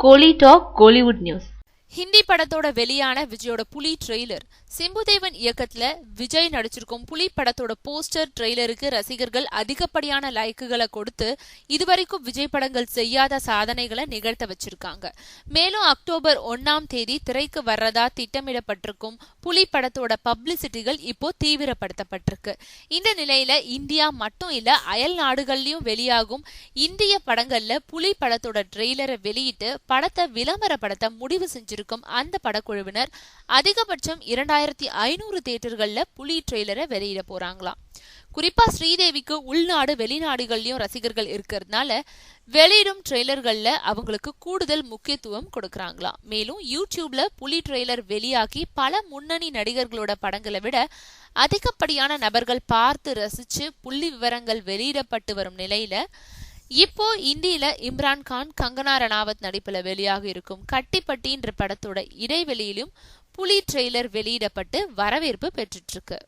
கோலி talk Kollywood news. Hindi படத்தோட வெளியான விஜயோட புலி ட்ரெய்லர். சிம்புதேவன் இயக்கத்துல விஜய் நடிச்சிருக்கும் புலி படத்தோட போஸ்டர் ட்ரெய்லருக்கு ரசிகர்கள் அதிகப்படியான லைக்குகளை கொடுத்து இதுவரைக்கும் விஜய் படங்கள் செய்யாத சாதனைகளை நிகழ்த்த வச்சிருக்காங்க. மேலும் அக்டோபர் 1 திரைக்கு வர்றதா திட்டமிடப்பட்டிருக்கும் புலி படத்தோட பப்ளிசிட்டிகள் இப்போ தீவிரப்படுத்தப்பட்டிருக்கு. இந்த நிலையில இந்தியா மட்டும் இல்ல, அயல் நாடுகள்லயும் வெளியாகும் இந்திய படங்கள்ல புலி படத்தோட ட்ரெய்லரை வெளியிட்டு படத்தை விளம்பரப்படுத்த முடிவு செஞ்சிருக்கும் அந்த படக்குழுவினர் அதிகபட்சம் 2500 தியேட்டர்கள்ல புலி ட்ரெய்லரை வெளியிட போறாங்களாம். குறிப்பா ஸ்ரீதேவிக்கு உள்நாடு வெளிநாடுகள்லயும் ரசிகர்கள் இருக்கிறதுனால வெளியிடும் ட்ரெய்லர்கள்ல அவங்களுக்கு கூடுதல் முக்கியத்துவம் கொடுக்கறாங்களாம். மேலும் யூடியூப்ல புலி ட்ரெய்லர் வெளியாகி பல முன்னணி நடிகர்களோட படங்களை விட அதிகப்படியான நபர்கள் பார்த்து ரசிச்சு புள்ளி விவரங்கள் வெளியிடப்பட்டு வரும் நிலையில இப்போ இந்தியில இம்ரான் கான், கங்கனா ரணாவத் நடிப்புல வெளியாக இருக்கும் கட்டிப்பட்டின்ற படத்தோட இடைவெளியிலும் புலி ட்ரெய்லர் வெளியிடப்பட்டு வரவேற்பு பெற்றுட்டு இருக்கு.